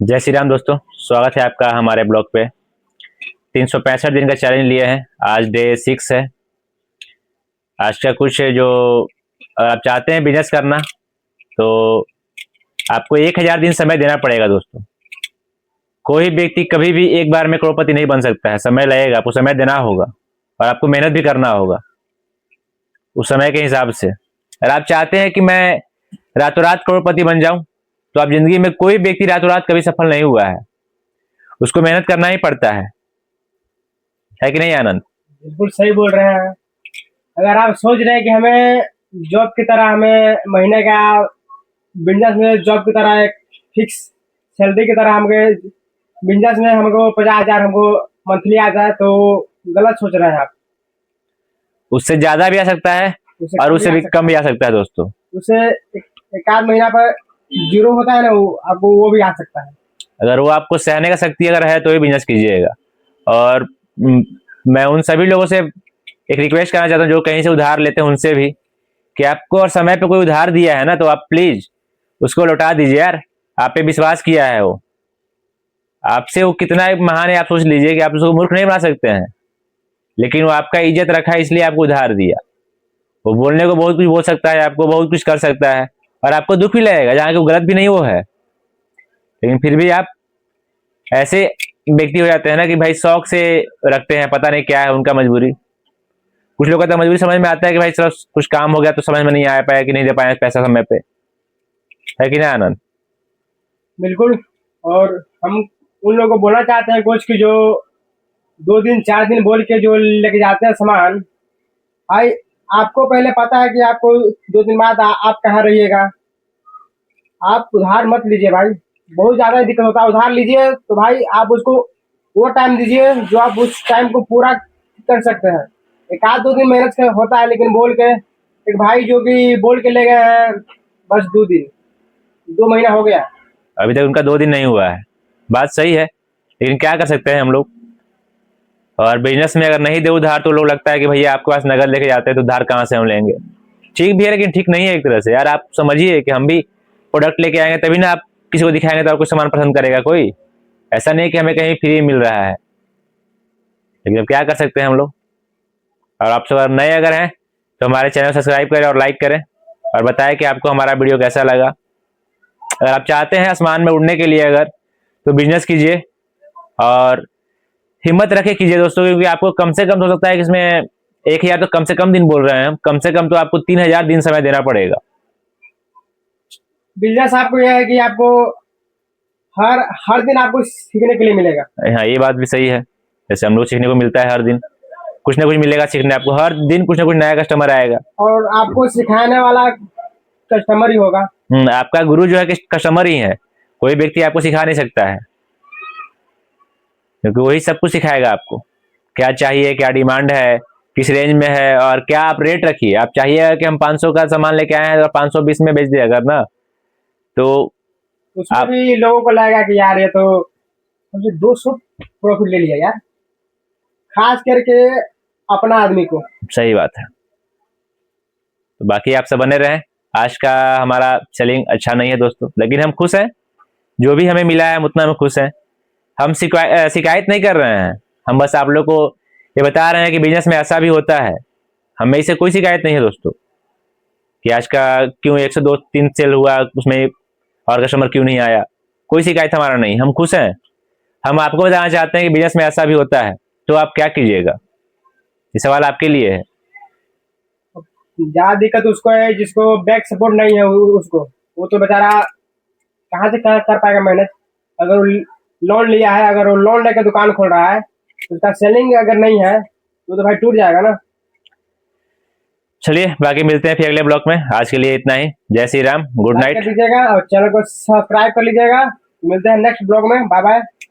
जय श्री राम दोस्तों, स्वागत है आपका हमारे ब्लॉग पे। 365 दिन का चैलेंज लिए हैं। आज डे 6 है। आज का कुछ है जो आप चाहते हैं बिजनेस करना, तो आपको 1000 दिन समय देना पड़ेगा दोस्तों। कोई व्यक्ति कभी भी एक बार में करोड़पति नहीं बन सकता है। समय लगेगा, आपको समय देना होगा और आपको मेहनत भी करना होगा उस समय के हिसाब से। अगर आप चाहते हैं कि मैं रातों रात करोड़पति बन जाऊं, तो आप जिंदगी में कोई व्यक्ति रातों रात कभी सफल नहीं हुआ है। उसको मेहनत करना ही पड़ता है कि नहीं आनंद? बिल्कुल सही बोल रहे हैं। अगर आप सोच रहे हैं कि हमें जॉब की तरह हमें महीने का बिजनेस में जॉब की तरह एक फिक्स सैलरी की तरह हमको बिजनेस में हमको 50,000 हमको मंथली आ जाए, तो गलत सोच रहे हैं आप। उससे ज्यादा भी आ सकता है उससे और कम भी उससे आ भी सकता कम है। भी आ सकता है दोस्तों। उससे एक आध महीना पर जीरो होता है ना, वो आपको वो भी आ सकता है। अगर वो आपको सहने का शक्ति अगर है तो ही बिजनेस कीजिएगा। और मैं उन सभी लोगों से एक रिक्वेस्ट करना चाहता हूँ जो कहीं से उधार लेते हैं, उनसे भी कि आपको और समय पे कोई उधार दिया है ना, तो आप प्लीज उसको लौटा दीजिए यार। आप पे विश्वास किया है वो, आपसे वो कितना महान है आप सोच लीजिए कि आप उसको मूर्ख नहीं बना सकते हैं। लेकिन वो आपका इज्जत रखा है इसलिए आपको उधार दिया। वो बोलने को बहुत कुछ बोल सकता है, आपको बहुत कुछ कर सकता है और आपको दुख भी लगेगा, जहाँ की वो गलत भी नहीं वो है। लेकिन फिर भी आप ऐसे व्यक्ति हो जाते हैं ना कि भाई शौक से रखते हैं, पता नहीं क्या है उनका मजबूरी। कुछ लोग का तो मजबूरी समझ में आता है कि भाई चलो कुछ काम हो गया तो समझ में नहीं आ पाया कि नहीं दे पाए पैसा समय पे, है कि नहीं आनंद? बिल्कुल। और हम उन लोगों को बोलना चाहते हैं कुछ कि जो 2 दिन 4 दिन बोल के जो लेके जाते हैं सामान। भाई, आपको पहले पता है कि आपको 2 दिन बाद आप कहाँ रहिएगा। आप उधार मत लीजिए भाई। बहुत ज्यादा दिक्कत होता है। उधार लीजिए तो भाई आप उसको वो टाइम दीजिए जो आप उस टाइम को पूरा कर सकते हैं। एक आध 2 दिन मेहनत का होता है, लेकिन बोल के एक भाई जो कि बोल के ले गए हैं बस 2 दिन, 2 महीना हो गया। अभी तक उनका 2 दिन नहीं हुआ है। बात सही है, लेकिन क्या कर सकते हैं हम लोग। और बिजनेस में अगर नहीं दे उधार तो लोग लगता है कि भैया आपके पास नगद लेके जाते हैं तो उधार कहाँ से हम लेंगे। ठीक भी है लेकिन ठीक नहीं है एक तरह से। यार आप समझिए कि हम भी प्रोडक्ट लेके आएंगे तभी ना आप किसी को दिखाएंगे तो आपको सामान पसंद करेगा कोई। ऐसा नहीं कि हमें कहीं फ्री मिल रहा है। लेकिन अब क्या कर सकते हैं हम लोग। और आप सब अगर नए अगर हैं तो हमारे चैनल सब्सक्राइब करें और लाइक करें और बताएं कि आपको हमारा वीडियो कैसा लगा। अगर आप चाहते हैं आसमान में उड़ने के लिए अगर, तो बिजनेस कीजिए और हिम्मत रखे कीजिए दोस्तों, क्योंकि आपको कम से कम हो सकता है कि इसमें 1000 तो कम से कम दिन बोल रहे हैं हम, कम से कम तो आपको 3000 दिन समय देना पड़ेगा। बिजनेस आपको यह है कि आपको हर हर दिन आपको सीखने के लिए मिलेगा। हाँ, ये बात भी सही है। जैसे हम लोग सीखने को मिलता है हर दिन, कुछ ना कुछ मिलेगा सीखने आपको। हर दिन कुछ ना कुछ नया कस्टमर आएगा। और आपको सिखाने वाला कस्टमर ही होगा। आपका गुरु जो है कि कस्टमर ही है। कोई व्यक्ति आपको सिखा नहीं सकता है, क्योंकि वही सब कुछ सिखाएगा आपको। क्या चाहिए, क्या डिमांड है, किस रेंज में है और क्या आप रेट रखिए। आप चाहिए कि हम 500 का सामान लेके आए हैं तो 520 में बेच दिया अगर ना, तो उसमें आप भी लोगों को लगेगा कि यार ये तो हमसे 200 प्रॉफिट ले लिया यार, खास करके अपना आदमी को। सही बात है। तो बाकी आप सब बने रहें। आज का हमारा सेलिंग अच्छा नहीं है दोस्तों, लेकिन हम खुश हैं। जो भी हमें मिला है हम उतना में खुश हैं। हम शिकायत नहीं कर रहे हैं। हम बस आप लोग को ये बता रहे हैं कि बिजनेस में ऐसा भी होता है। हमें इससे कोई शिकायत नहीं है दोस्तों कि आज का क्यों 102 3 सेल हुआ उसमें और कस्टमर क्यों नहीं आया। कोई शिकायत हमारा नहीं, हम खुश हैं। हम आपको बताना चाहते हैं कि बिजनेस में ऐसा भी होता है, तो आप क्या कीजिएगा। ये सवाल आपके लिए है। ज्यादा दिक्कत उसको है जिसको बैक सपोर्ट नहीं है। उसको वो तो बेचारा कहाँ से कर पाएगा मेहनत। अगर वो लोन लिया है, अगर वो लोन लेकर दुकान खोल रहा है, तो उसका सेलिंग अगर नहीं है तो भाई टूट जाएगा ना। चलिए बाकी मिलते हैं फिर अगले ब्लॉक में। आज के लिए इतना ही। जय श्री राम, गुड लाइक कर नाइट। दीजिएगा और चैनल को सब्सक्राइब कर लीजिएगा। मिलते हैं नेक्स्ट ब्लॉग में। Bye bye.